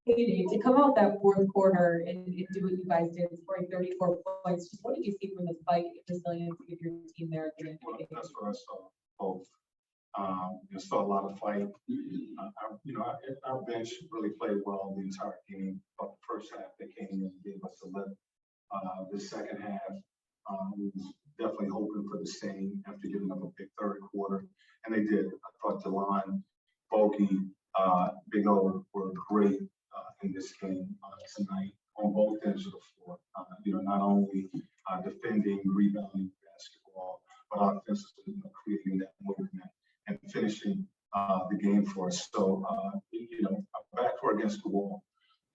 Hey, Nate, to come out that fourth quarter and do what you guys did, scoring 34 points, just what did you see from the fight and resiliency of your team there at the end of the game? That's what I saw. Both. You saw a lot of fight. Our bench really played well the entire game. But the first half, they came in and gave us a lift. The second half, we was definitely hoping for the same after giving up a big third quarter, and they did. I thought DeLon, Bogey, Big O were great in this game tonight on both ends of the floor. Not only defending, rebounding basketball, but offensively creating that movement and finishing the game for us. So, back we're against the wall.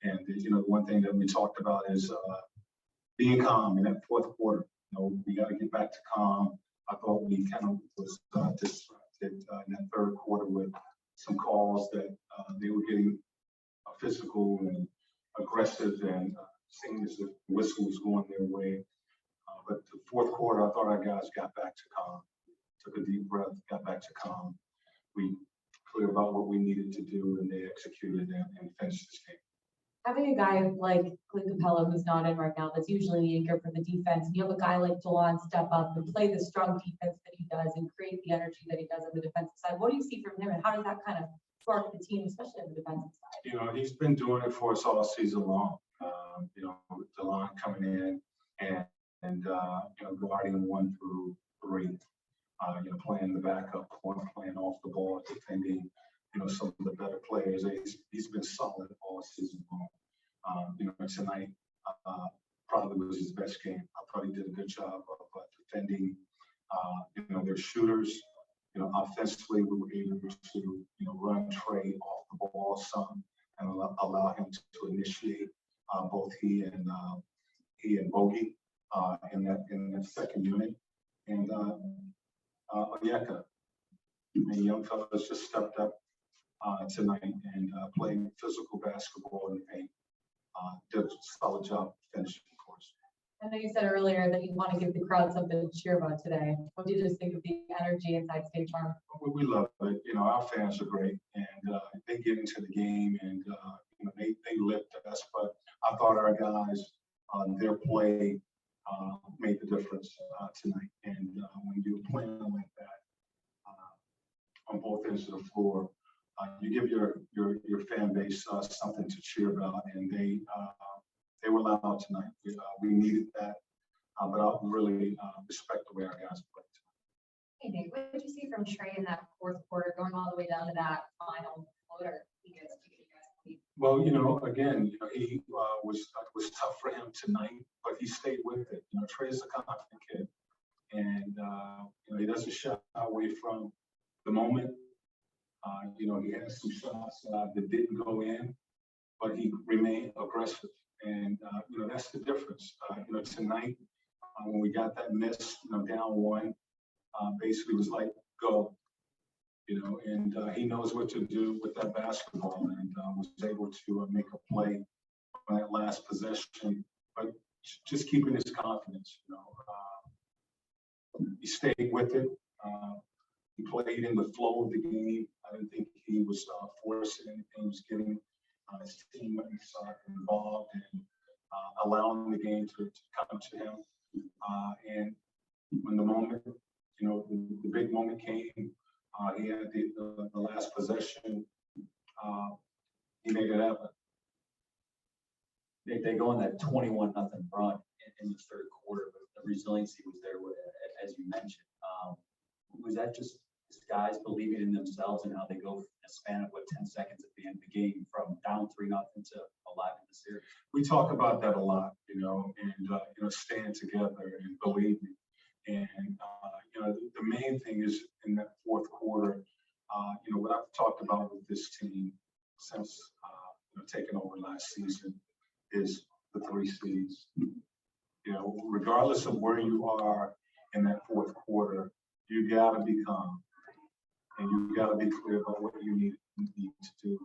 And, one thing that we talked about is being calm in that fourth quarter. We got to get back to calm. I thought we kind of was distracted in that third quarter with some calls that they were getting physical and aggressive and seeing as if the whistle was going their way. But the fourth quarter, I thought our guys got back to calm, took a deep breath, got back to calm. We clear about what we needed to do, and they executed and finished this game. Having a guy like Clint Capella, who's not in right now, that's usually the anchor for the defense, and you have a guy like DeLon step up and play the strong defense that he does and create the energy that he does on the defensive side. What do you see from him, and how does that kind of spark the team, especially on the defensive side? He's been doing it for us all season long. With DeLon coming in and guarding 1 through 3, playing the backup, playing off the ball, defending, some of the better players. He's been solid all season long. Tonight probably was his best game. I thought he did a good job of defending, their shooters. Offensively, we were able to, run Trey off the ball some and allow him to initiate both he and Bogey in that second unit. And Onyeka, the young fellas just stepped up tonight and played physical basketball in the paint. Did a solid job finishing for us. I know you said earlier that you want to give the crowd something to cheer about today. What do you just think of the energy inside State Farm? We love it. Our fans are great, and they get into the game, and they lift us. But I thought our guys, their play made the difference tonight. And when you're playing like that on both ends of the floor, you give your fan base something to cheer about, and they were loud tonight. We needed that, but I really respect the way our guys played tonight. Hey, Nate, what did you see from Trey in that fourth quarter, going all the way down to that final floater? Well, again, he was tough for him tonight, but he stayed with it. Trey's a confident kid, and he doesn't shy away from the moment. He had some shots that didn't go in, but he remained aggressive. And, that's the difference. Tonight, when we got that miss, down 1, basically was like, go, and he knows what to do with that basketball and was able to make a play on that last possession, but just keeping his confidence, he stayed with it. He played in the flow of the game. I didn't think he was forcing anything. He was getting his team involved and allowing the game to come to him. And when the moment, the big moment came, he had the last possession. He made it happen. They go on that 21-0 run in the third quarter, but the resiliency was there, as you mentioned. Was that just guys believing in themselves and how they go in a span of 10 seconds at the end of the game from down 3-0 to alive in the series? We talk about that a lot, and staying together and believing. And the main thing is in that fourth quarter, what I've talked about with this team since taking over last season is the 3 C's. Regardless of where you are in that fourth quarter, you gotta be calm, and you gotta be clear about what you need to do,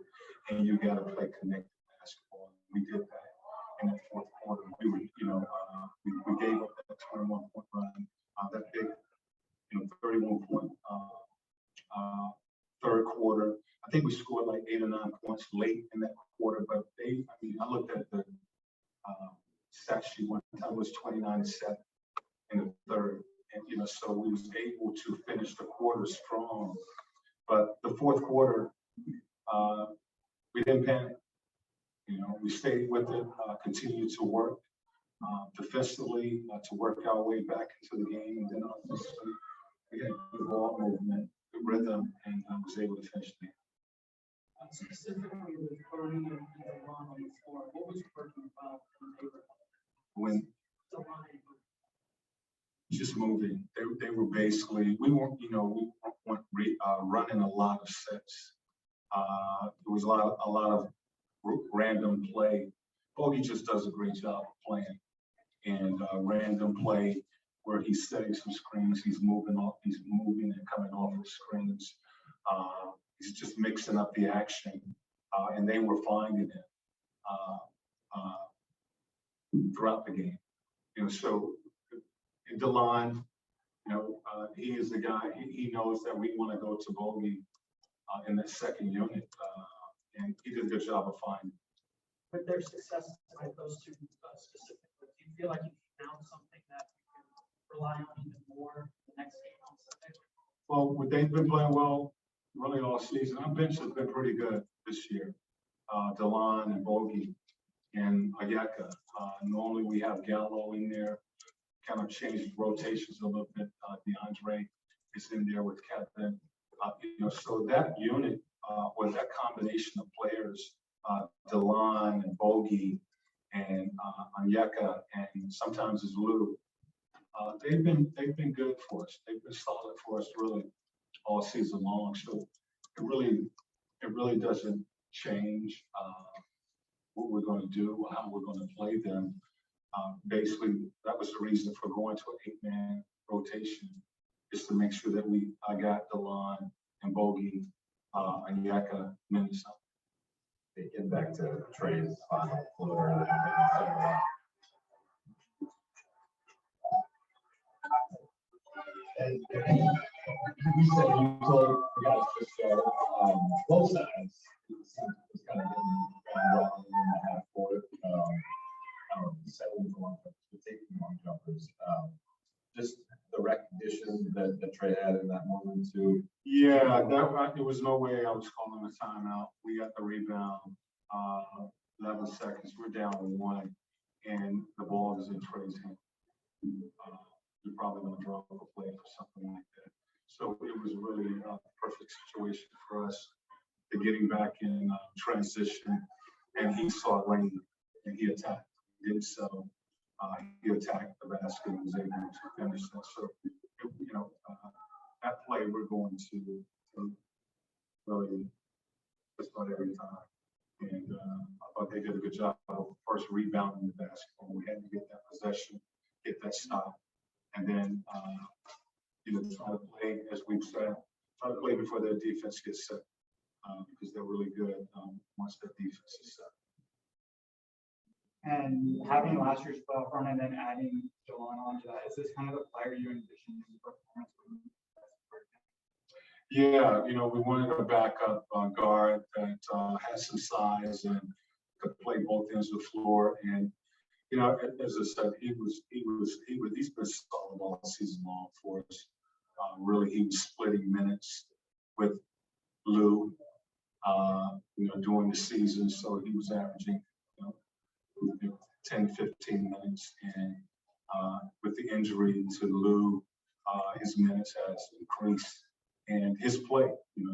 and you gotta play connected basketball. We did that in that fourth quarter. We were, we gave up that 21-point run, that big, 31-point third quarter. I think we scored like 8 or 9 points late in that quarter, but I looked at the stat sheet one time, it was 29-7 in the third. And, so we was able to finish the quarter strong. But the fourth quarter, we didn't panic. We stayed with it, continued to work defensively to work our way back into the game. And then offensively, we had good ball movement, good rhythm, and I was able to finish the game. Specifically with Bernie and Delon on the floor, what was working about When the line? just moving, they were basically, we weren't running a lot of sets. There was a lot of random play. Bogey just does a great job of playing, and random play where he's setting some screens, he's moving and coming off the screens. He's just mixing up the action, and they were finding it throughout the game. So in Delon, he is the guy. He knows that we want to go to Bogey in that second unit, and he did a good job of finding. With their success tonight, those two specifically, do you feel like you found something that you can rely on even more the next game on Sunday? Well, they've been playing well really all season. Our bench has been pretty good this year. Delon and Bogey and Ayeka. Normally we have Gallo in there, kind of changed rotations a little bit. DeAndre is in there with Kevin. So that unit or that combination of players, Delon and Bogey and Ayeka, and sometimes it's Lou. They've been good for us. They've been solid for us really all season long. So it really doesn't change what we're going to do or how we're going to play them. Basically, that was the reason for going to an 8-man rotation, is to make sure that I got Delon and Bogey and Ayeka minutes up. Getting back to Trey's final floor. And you said you told the guys to start both sides. It was kind of getting wrong in the half court. I don't know, settling for long jumpers, but taking long jumpers. Just the recognition that Trey had in that moment too. Yeah, there was no way I was calling a timeout. We got the rebound, 11 seconds. We're down 1, and the ball is in Trey's hand. You're probably going to draw up a play for something like that. So it was really a perfect situation for us to getting back in transition, and he saw lane and he attacked. He did so. He attacked the basket and was able to finish that. So, that play we're going to really just about every time. And I thought they did a good job of first rebounding the basketball. We had to get that possession, get that stop, and then try to play, as we've said, try to play before their defense gets set, because they're really good once their defense is set. And having last year's playoff run and then adding Delon onto that, is this kind of the player you envisioned in performance? Yeah, we wanted a backup guard that has some size and could play both ends of the floor. And as I said, he's been solid all season long for us. Really, he was splitting minutes with Lou, during the season, so he was averaging 10, 15 minutes, and with the injury to Lou, his minutes has increased, and his play,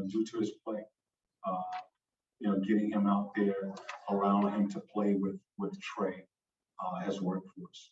due to his play, getting him out there, allowing him to play with Trey has worked for us.